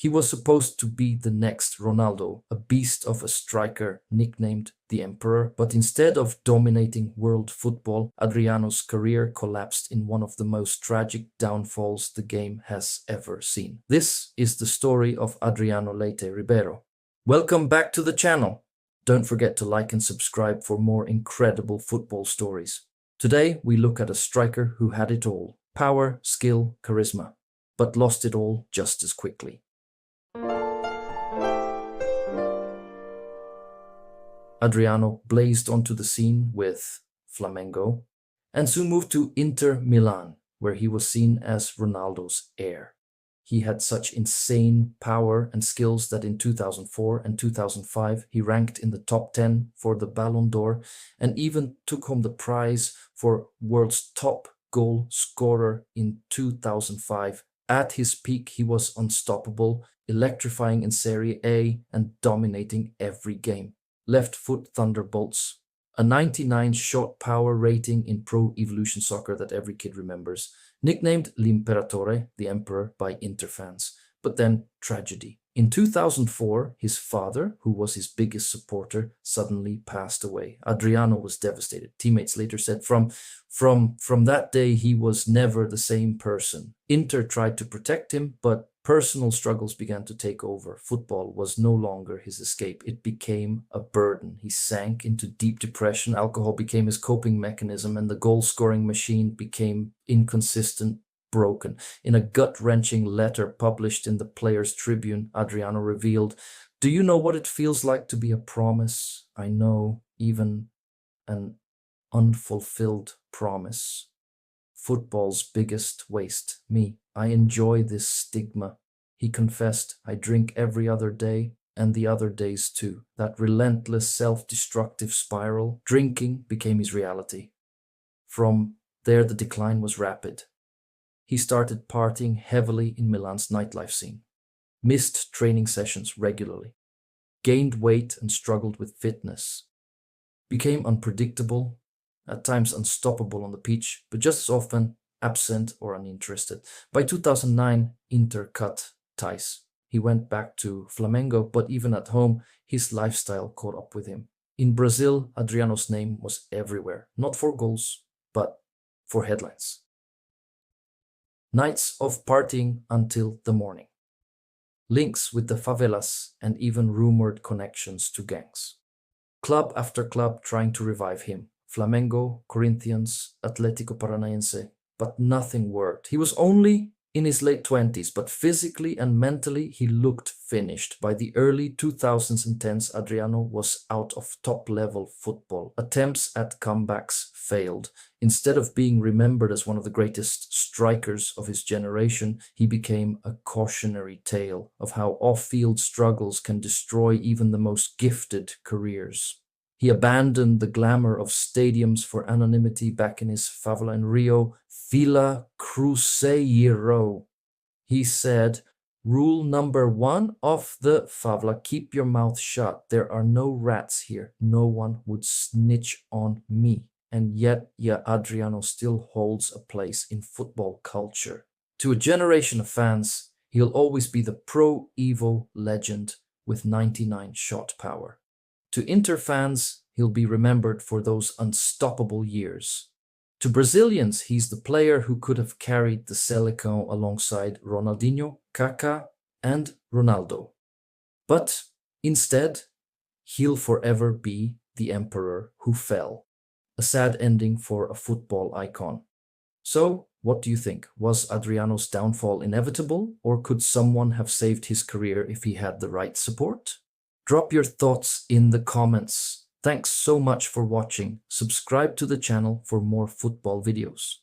He was supposed to be the next Ronaldo, a beast of a striker nicknamed the Emperor, but instead of dominating world football, Adriano's career collapsed in one of the most tragic downfalls the game has ever seen. This is the story of Adriano Leite Ribeiro. Welcome back to the channel. Don't forget to like and subscribe for more incredible football stories. Today we look at a striker who had it all: power, skill, charisma, but lost it all just as quickly. Adriano blazed onto the scene with Flamengo and soon moved to Inter Milan, where he was seen as Ronaldo's heir. He had such insane power and skills that in 2004 and 2005 he ranked in the top 10 for the Ballon d'Or and even took home the prize for world's top goal scorer in 2005. At his peak, he was unstoppable, electrifying in Serie A and dominating every game. Left foot thunderbolts, a 99 shot power rating in Pro Evolution Soccer that every kid remembers, nicknamed L'Imperatore, the Emperor, by Inter fans. But then tragedy. In 2004, his father, who was his biggest supporter, suddenly passed away. Adriano was devastated. Teammates later said from that day he was never the same person. Inter tried to protect him, but personal struggles began to take over. Football was no longer his escape. It became a burden. He sank into deep depression. Alcohol became his coping mechanism, and the goal-scoring machine became inconsistent, broken. In a gut-wrenching letter published in the Players' Tribune, Adriano revealed, "Do you know what it feels like to be a promise? I know, even an unfulfilled promise. Football's biggest waste, me. I enjoy this stigma." He confessed, "I drink every other day and the other days too." That relentless self-destructive spiral, drinking became his reality. From there, the decline was rapid. He started partying heavily in Milan's nightlife scene, missed training sessions regularly, gained weight and struggled with fitness, became unpredictable, at times unstoppable on the pitch, but just as often absent or uninterested. By 2009, Inter cut ties. He went back to Flamengo, but even at home, his lifestyle caught up with him. In Brazil, Adriano's name was everywhere, not for goals, but for headlines. Nights of partying until the morning. Links with the favelas and even rumored connections to gangs. Club after club trying to revive him. Flamengo, Corinthians, Atlético Paranaense, but nothing worked. He was only in his late 20s, but physically and mentally he looked finished. By the early 2000s and 10s, Adriano was out of top-level football. Attempts at comebacks failed. Instead of being remembered as one of the greatest strikers of his generation, he became a cautionary tale of how off-field struggles can destroy even the most gifted careers. He abandoned the glamour of stadiums for anonymity back in his favela in Rio, Villa Cruzeiro. He said, "Rule number 1 of the favela, keep your mouth shut. There are no rats here. No one would snitch on me." And yet, Adriano still holds a place in football culture. To a generation of fans, he'll always be the Pro Evo legend with 99 shot power. To Inter fans, he'll be remembered for those unstoppable years. To Brazilians, he's the player who could have carried the Selecão alongside Ronaldinho, Kaká, and Ronaldo. But instead, he'll forever be the emperor who fell. A sad ending for a football icon. So, what do you think? Was Adriano's downfall inevitable, or could someone have saved his career if he had the right support? Drop your thoughts in the comments. Thanks so much for watching. Subscribe to the channel for more football videos.